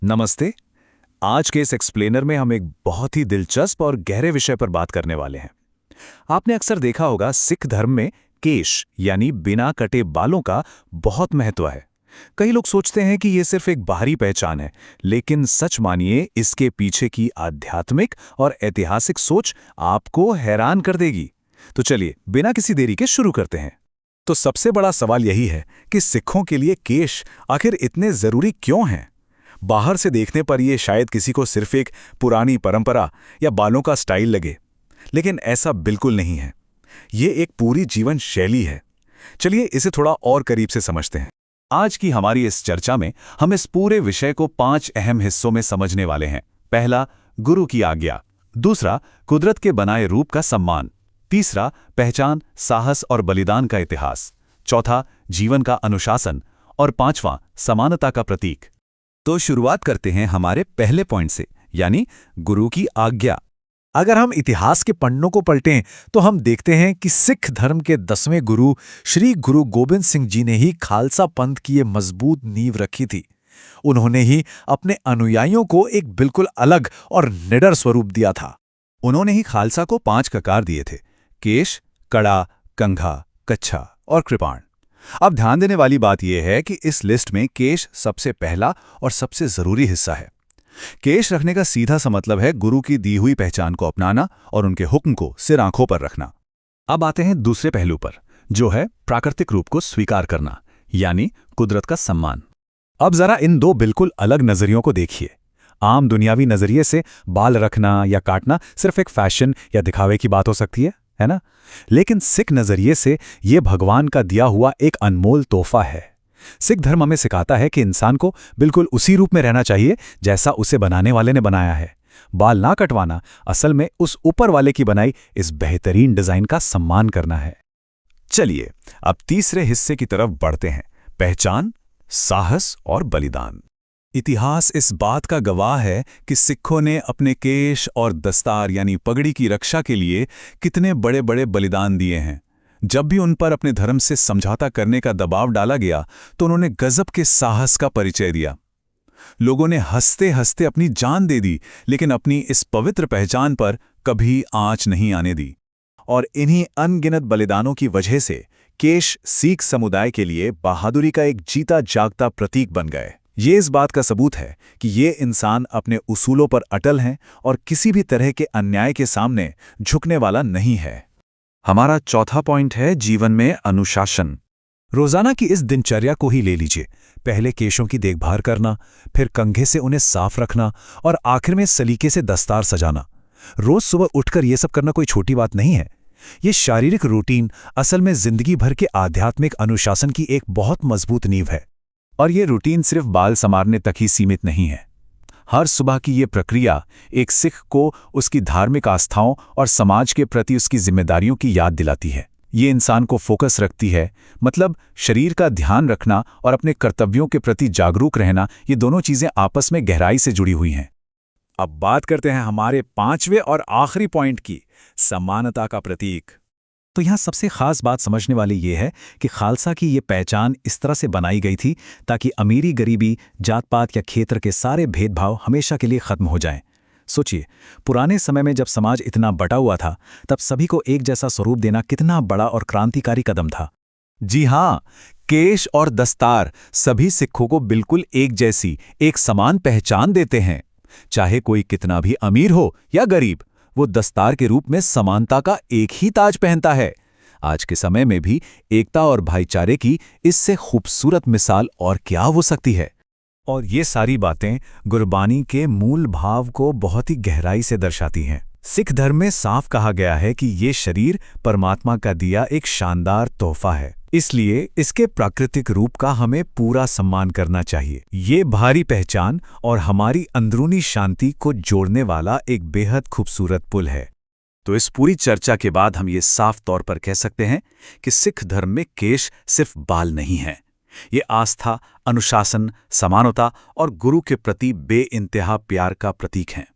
नमस्ते। आज के इस एक्सप्लेनर में हम एक बहुत ही दिलचस्प और गहरे विषय पर बात करने वाले हैं। आपने अक्सर देखा होगा सिख धर्म में केश यानी बिना कटे बालों का बहुत महत्व है। कई लोग सोचते हैं कि ये सिर्फ एक बाहरी पहचान है, लेकिन सच मानिए इसके पीछे की आध्यात्मिक और ऐतिहासिक सोच आपको हैरान कर देगी। तो चलिए बिना किसी देरी के शुरू करते हैं। तो सबसे बड़ा सवाल यही है कि सिखों के लिए केश आखिर इतने जरूरी क्यों हैं? बाहर से देखने पर यह शायद किसी को सिर्फ एक पुरानी परंपरा या बालों का स्टाइल लगे, लेकिन ऐसा बिल्कुल नहीं है। ये एक पूरी जीवन शैली है। चलिए इसे थोड़ा और करीब से समझते हैं। आज की हमारी इस चर्चा में हम इस पूरे विषय को 5 अहम हिस्सों में समझने वाले हैं। पहला, गुरु की आज्ञा। दूसरा, कुदरत के बनाए रूप का सम्मान। तीसरा, पहचान, साहस और बलिदान का इतिहास। चौथा, जीवन का अनुशासन। और पांचवां, समानता का प्रतीक। तो शुरुआत करते हैं हमारे पहले पॉइंट से, यानी गुरु की आज्ञा। अगर हम इतिहास के पन्नों को पलटें तो हम देखते हैं कि सिख धर्म के 10वें गुरु श्री गुरु गोबिंद सिंह जी ने ही खालसा पंथ की ये मजबूत नींव रखी थी। उन्होंने ही अपने अनुयायियों को एक बिल्कुल अलग और निडर स्वरूप दिया था। उन्होंने ही खालसा को 5 ककार दिए थे: केश, कड़ा, कंघा, कच्छा और कृपाण। अब ध्यान देने वाली बात यह है कि इस लिस्ट में केश सबसे पहला और सबसे जरूरी हिस्सा है। केश रखने का सीधा सा मतलब है गुरु की दी हुई पहचान को अपनाना और उनके हुक्म को सिर आंखों पर रखना। अब आते हैं दूसरे पहलू पर, जो है प्राकृतिक रूप को स्वीकार करना, यानी कुदरत का सम्मान। अब जरा इन दो बिल्कुल अलग नजरियों को देखिए। आम दुनियावी नजरिए से बाल रखना या काटना सिर्फ एक फैशन या दिखावे की बात हो सकती है ना? लेकिन सिख नजरिए से यह भगवान का दिया हुआ एक अनमोल तोहफा है। सिख धर्म हमें सिखाता है कि इंसान को बिल्कुल उसी रूप में रहना चाहिए जैसा उसे बनाने वाले ने बनाया है। बाल ना कटवाना असल में उस ऊपर वाले की बनाई इस बेहतरीन डिजाइन का सम्मान करना है। चलिए अब तीसरे हिस्से की तरफ बढ़ते हैं: पहचान, साहस और बलिदान। इतिहास इस बात का गवाह है कि सिखों ने अपने केश और दस्तार यानी पगड़ी की रक्षा के लिए कितने बड़े बड़े बलिदान दिए हैं। जब भी उन पर अपने धर्म से समझौता करने का दबाव डाला गया तो उन्होंने गजब के साहस का परिचय दिया। लोगों ने हंसते हंसते अपनी जान दे दी, लेकिन अपनी इस पवित्र पहचान पर कभी आंच नहीं आने दी। और इन्हीं अनगिनत बलिदानों की वजह से केश सिख समुदाय के लिए बहादुरी का एक जीता जागता प्रतीक बन गए। ये इस बात का सबूत है कि ये इंसान अपने उसूलों पर अटल हैं और किसी भी तरह के अन्याय के सामने झुकने वाला नहीं है। हमारा चौथा पॉइंट है जीवन में अनुशासन। रोजाना की इस दिनचर्या को ही ले लीजिए। पहले केशों की देखभाल करना, फिर कंघे से उन्हें साफ रखना और आखिर में सलीके से दस्तार सजाना। रोज सुबह उठकर यह सब करना कोई छोटी बात नहीं है। ये शारीरिक रूटीन असल में जिंदगी भर के आध्यात्मिक अनुशासन की एक बहुत मजबूत नींव है। और ये रूटीन सिर्फ बाल संवारने तक ही सीमित नहीं है। हर सुबह की ये प्रक्रिया एक सिख को उसकी धार्मिक आस्थाओं और समाज के प्रति उसकी जिम्मेदारियों की याद दिलाती है। ये इंसान को फोकस रखती है, मतलब शरीर का ध्यान रखना और अपने कर्तव्यों के प्रति जागरूक रहना, ये दोनों चीजें आपस में गहराई से जुड़ी हुई हैं। अब बात करते हैं हमारे 5वें और आखिरी पॉइंट की, समानता का प्रतीक। तो यहाँ सबसे खास बात समझने वाली ये है कि खालसा की ये पहचान इस तरह से बनाई गई थी ताकि अमीरी, गरीबी, जात पात या क्षेत्र के सारे भेदभाव हमेशा के लिए खत्म हो जाएं। सोचिए, पुराने समय में जब समाज इतना बटा हुआ था, तब सभी को एक जैसा स्वरूप देना कितना बड़ा और क्रांतिकारी कदम था। जी हाँ, केश और दस्तार सभी सिखों को बिल्कुल एक जैसी, एक समान पहचान देते हैं। चाहे कोई कितना भी अमीर हो या गरीब, वो दस्तार के रूप में समानता का एक ही ताज पहनता है। आज के समय में भी एकता और भाईचारे की इससे खूबसूरत मिसाल और क्या हो सकती है। और ये सारी बातें गुरबानी के मूल भाव को बहुत ही गहराई से दर्शाती हैं। सिख धर्म में साफ कहा गया है कि ये शरीर परमात्मा का दिया एक शानदार तोहफा है, इसलिए इसके प्राकृतिक रूप का हमें पूरा सम्मान करना चाहिए। ये भारी पहचान और हमारी अंदरूनी शांति को जोड़ने वाला एक बेहद खूबसूरत पुल है। तो इस पूरी चर्चा के बाद हम ये साफ तौर पर कह सकते हैं कि सिख धर्म में केश सिर्फ बाल नहीं है। ये आस्था, अनुशासन, समानता और गुरु के प्रति बेइंतहा प्यार का प्रतीक हैं।